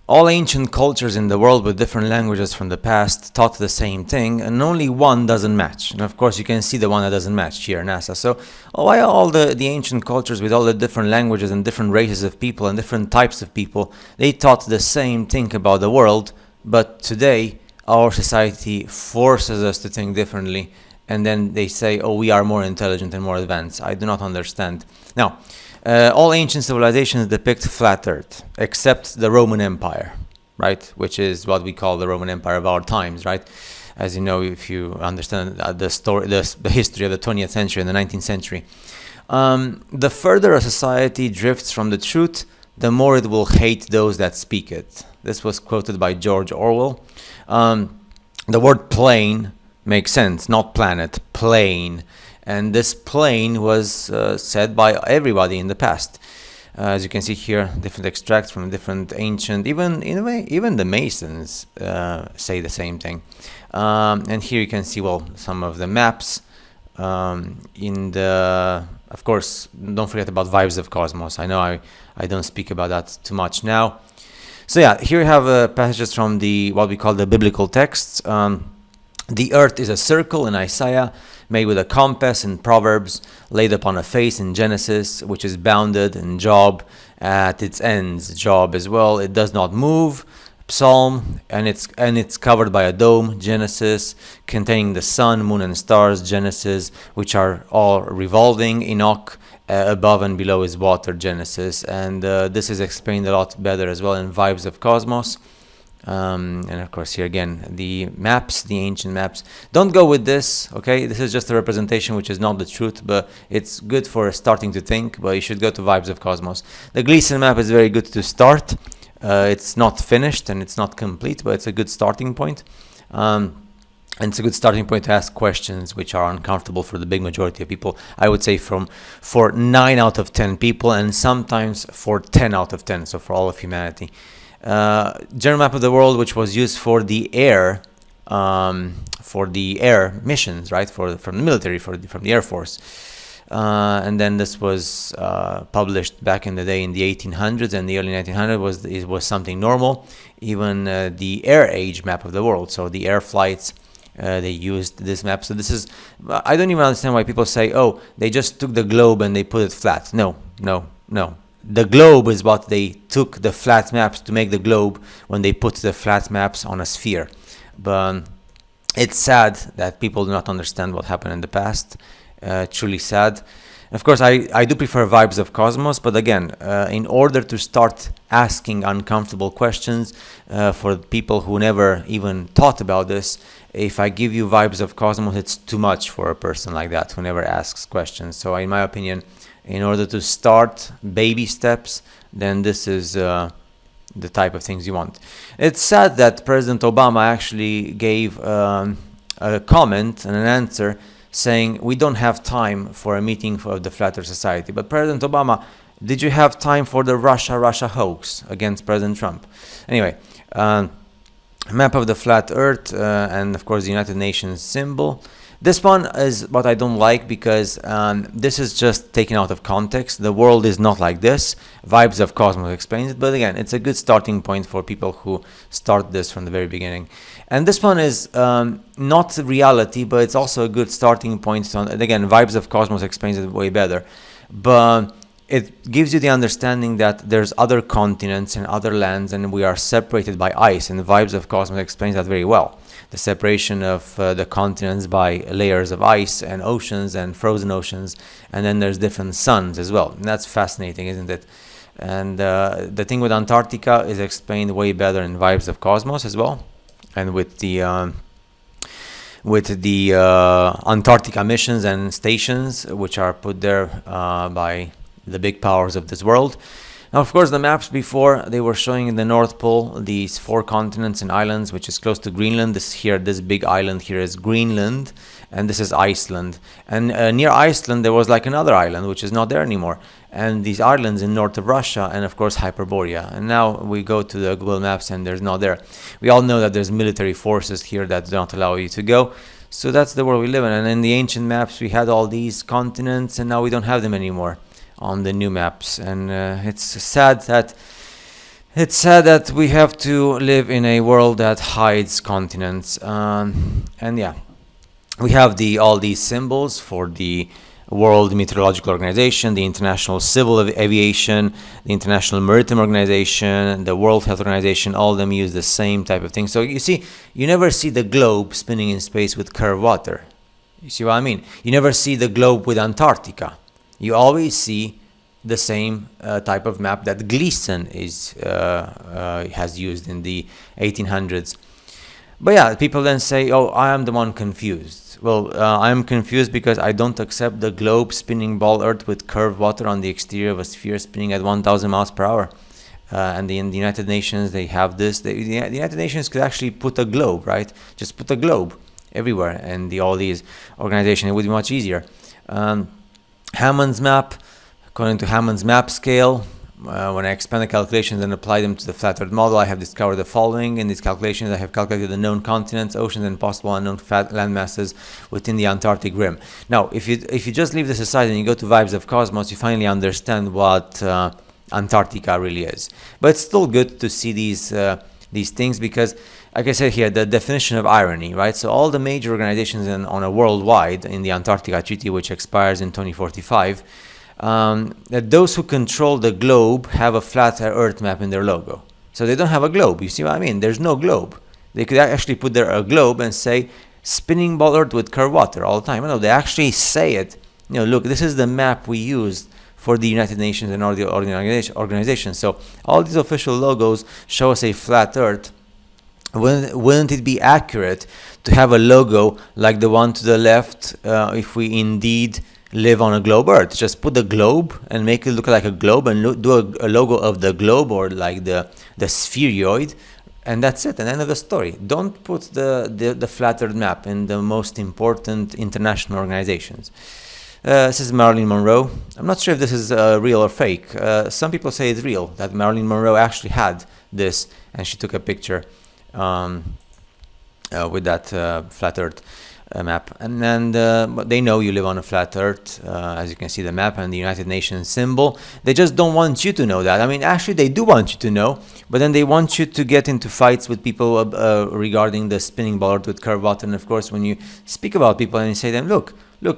All ancient cultures in the world with different languages from the past taught the same thing, and only one doesn't match. And of course, you can see the one that doesn't match here, NASA. So why all the ancient cultures with all the different languages and different races of people and different types of people, they taught the same thing about the world, but today our society forces us to think differently, and then they say, oh, we are more intelligent and more advanced. I do not understand. Now, all ancient civilizations depict flat Earth, except the Roman Empire, right? Which is what we call the Roman Empire of our times, right? As you know, if you understand the story, the history of the 20th century and the 19th century. The further a society drifts from the truth, the more it will hate those that speak it. This was quoted by George Orwell. The word plane makes sense, not planet, plane. And this plane was said by everybody in the past. As you can see here, different extracts from different ancient, even in a way, even the Masons say the same thing. And here you can see, well, some of the maps. Of course, don't forget about Vibes of Cosmos. I know I don't speak about that too much now. So yeah, here you have passages from what we call the biblical texts. The earth is a circle in Isaiah, made with a compass in Proverbs, laid upon a face in Genesis, which is bounded in Job at its ends. Job as well, it does not move. Psalm, and it's covered by a dome. Genesis, containing the sun, moon, and stars. Genesis, which are all revolving. Enoch, above and below is water. Genesis, and this is explained a lot better as well in Vibes of Cosmos. And of course here again the maps, the ancient maps. Don't go with this, okay? This is just a representation which is not the truth, but it's good for starting to think, but you should go to Vibes of Cosmos. The Gleason map is very good to start. It's not finished and it's not complete, but it's a good starting point. And it's a good starting point to ask questions which are uncomfortable for the big majority of people. I would say for 9 out of 10 people, and sometimes for 10 out of 10, so for all of humanity. General map of the world, which was used for the air missions, right? From the military, from the Air Force. And then this was published back in the day in the 1800s and the early 1900s. It was something normal. Even the Air Age map of the world, so the air flights, they used this map. So this is, I don't even understand why people say, oh, they just took the globe and they put it flat. No. The globe is what they took the flat maps to make the globe when they put the flat maps on a sphere. But it's sad that people do not understand what happened in the past. Truly sad. Of course, I do prefer Vibes of Cosmos, but again, in order to start asking uncomfortable questions for people who never even thought about this, if I give you Vibes of Cosmos, it's too much for a person like that who never asks questions. So in my opinion, in order to start baby steps, then this is the type of things you want. It's sad that President Obama actually gave a comment and an answer saying we don't have time for a meeting for the Flat Earth Society. But President Obama, did you have time for the Russia hoax against President Trump? Anyway, map of the flat Earth and of course the United Nations symbol. This one is what I don't like because this is just taken out of context. The world is not like this. Vibes of Cosmos explains it, but again, it's a good starting point for people who start this from the very beginning. And this one is not reality, but it's also a good starting point. And again, Vibes of Cosmos explains it way better. But it gives you the understanding that there's other continents and other lands, and we are separated by ice. And Vibes of Cosmos explains that very well. The separation of the continents by layers of ice and oceans and frozen oceans, and then there's different suns as well. And that's fascinating, isn't it? And the thing with Antarctica is explained way better in Vibes of Cosmos as well, and with the Antarctica missions and stations which are put there by the big powers of this world. Now, of course, the maps before, they were showing in the North Pole these 4 continents and islands, which is close to Greenland. This big island here is Greenland, and this is Iceland. And near Iceland, there was like another island, which is not there anymore. And these islands in north of Russia, and of course, Hyperborea. And now we go to the Google Maps, and there's not there. We all know that there's military forces here that don't allow you to go. So that's the world we live in. And in the ancient maps, we had all these continents, and now we don't have them anymore on the new maps. And it's sad that It's sad that we have to live in a world that hides continents. And yeah, we have all these symbols for the World Meteorological Organization, the International Civil Aviation, the International Maritime Organization, the World Health Organization. All of them use the same type of thing. So you see, you never see the globe spinning in space with curved water. You see what I mean? You never see the globe with Antarctica. You always see the same type of map that Gleason has used in the 1800s. But yeah, people then say, oh, I am the one confused. Well, I am confused because I don't accept the globe spinning ball Earth with curved water on the exterior of a sphere spinning at 1,000 miles per hour. And in the United Nations, they have this. The United Nations could actually put a globe, right? Just put a globe everywhere, and all these organizations, it would be much easier. Hammond's map, according to Hammond's map scale, when I expand the calculations and apply them to the flat Earth model, I have discovered the following. In these calculations, I have calculated the known continents, oceans, and possible unknown land masses within the Antarctic rim. Now, if you just leave this aside and you go to Vibes of Cosmos, you finally understand what Antarctica really is. But it's still good to see these things because, like I said here, the definition of irony, right? So all the major organizations on a worldwide in the Antarctica Treaty, which expires in 2045, that those who control the globe have a flat Earth map in their logo. So they don't have a globe. You see what I mean? There's no globe. They could actually put there a globe and say spinning ball Earth with curved water all the time. No, they actually say it. Look, this is the map we used for the United Nations and all the organizations. So all these official logos show us a flat Earth. Wouldn't it be accurate to have a logo like the one to the left if we indeed live on a globe Earth? Just put the globe and make it look like a globe and do a logo of the globe or like the spheroid, and that's it, and end of the story. Don't put the flat Earth map in the most important international organizations. This is Marilyn Monroe. I'm not sure if this is real or fake. Some people say it's real, that Marilyn Monroe actually had this and she took a picture with that flat Earth map, and then but they know you live on a flat Earth, as you can see the map and the United Nations symbol. They just don't want you to know that. I mean, actually they do want you to know, but then they want you to get into fights with people regarding the spinning ball Earth with curved water. And of course, when you speak about people and you say to them, look,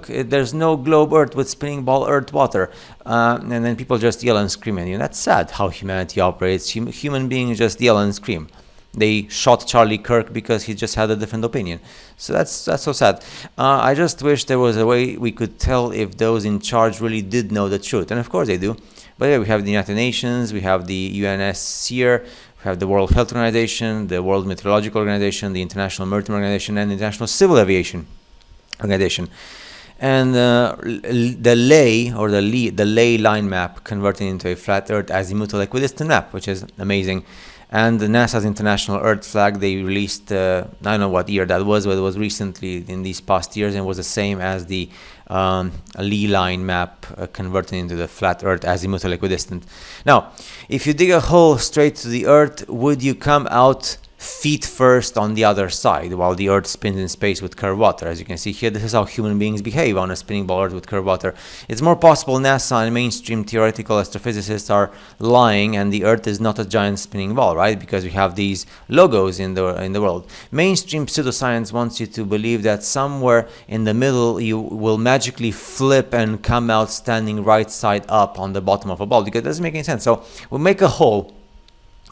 there's no globe Earth with spinning ball Earth water, and then people just yell and scream at you. That's sad how humanity operates. Human beings just yell and scream. They shot Charlie Kirk because he just had a different opinion. So that's so sad. I just wish there was a way we could tell if those in charge really did know the truth. And of course they do. But yeah, we have the United Nations, we have the UNSCR, we have the World Health Organization, the World Meteorological Organization, the International Maritime Organization, and the International Civil Aviation Organization. And the ley line map converted into a flat Earth azimuthal equidistant map, which is amazing. And the NASA's International Earth Flag, they released, I don't know what year that was, but it was recently in these past years, and was the same as the Lee line map converted into the flat Earth azimuthal equidistant. Now, if you dig a hole straight to the Earth, would you come out feet first on the other side while the Earth spins in space with curved water? As you can see here, this is how human beings behave on a spinning ball Earth with curved water. It's more possible NASA and mainstream theoretical astrophysicists are lying and the Earth is not a giant spinning ball, right? Because we have these logos in the world. Mainstream pseudoscience wants you to believe that somewhere in the middle you will magically flip and come out standing right side up on the bottom of a ball, because it doesn't make any sense. So we make a hole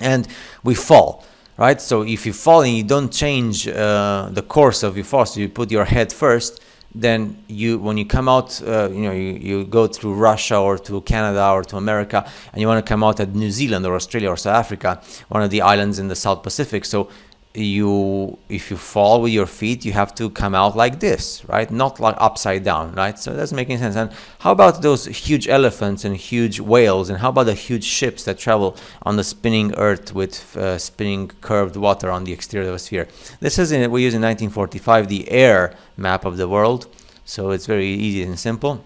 and we fall. Right, so if you fall and you don't change the course of your fall, so you put your head first, then when you come out, you go through Russia or to Canada or to America, and you want to come out at New Zealand or Australia or South Africa, one of the islands in the South Pacific. So if you fall with your feet, you have to come out like this, right? Not like upside down, right? So it doesn't make any sense. And how about those huge elephants and huge whales? And how about the huge ships that travel on the spinning Earth with spinning curved water on the exterior of a sphere? This is we use in 1945 the air map of the world. So it's very easy and simple.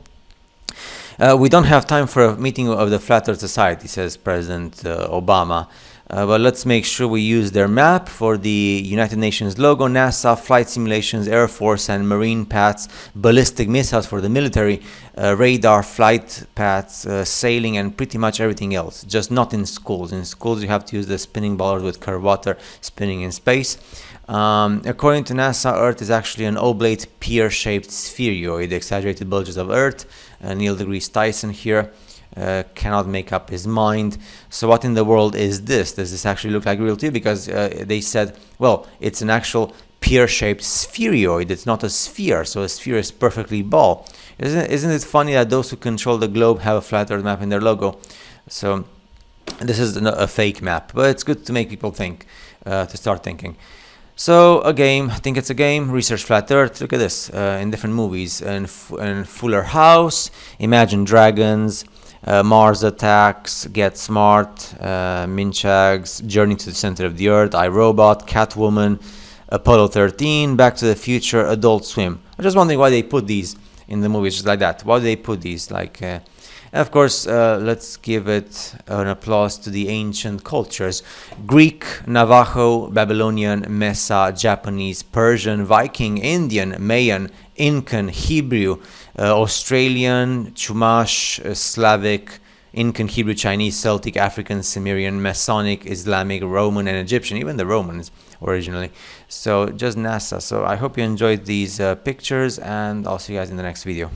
We don't have time for a meeting of the Flat Earth Society, says President Obama. But let's make sure we use their map for the United Nations logo, NASA, flight simulations, Air Force and Marine paths, ballistic missiles for the military, radar, flight paths, sailing, and pretty much everything else. Just not in schools. In schools, you have to use the spinning ball with curved water spinning in space. According to NASA, Earth is actually an oblate, pear-shaped spheroid. The exaggerated bulges of Earth. Neil deGrasse Tyson here cannot make up his mind. So what in the world is this? Does this actually look like real to you? Because they said, well, it's an actual pear-shaped spheroid. It's not a sphere, so a sphere is perfectly ball. Isn't it funny that those who control the globe have a flat Earth map in their logo? So this is a fake map, but it's good to make people think, to start thinking. So a game, I think it's a game, research flat Earth. Look at this, in different movies. In Fuller House, Imagine Dragons, Mars Attacks, Get Smart, Minchag's Journey to the Center of the Earth, iRobot, Catwoman, Apollo 13, Back to the Future, Adult Swim. I'm just wondering why they put these in the movies just like that. Why do they put these? And of course, let's give it an applause to the ancient cultures. Greek, Navajo, Babylonian, Mesa, Japanese, Persian, Viking, Indian, Mayan, Incan, Hebrew, Australian, Chumash, Slavic, Incan, Hebrew, Chinese, Celtic, African, Sumerian, Masonic, Islamic, Roman, and Egyptian, even the Romans originally. So just NASA. So I hope you enjoyed these pictures, and I'll see you guys in the next video.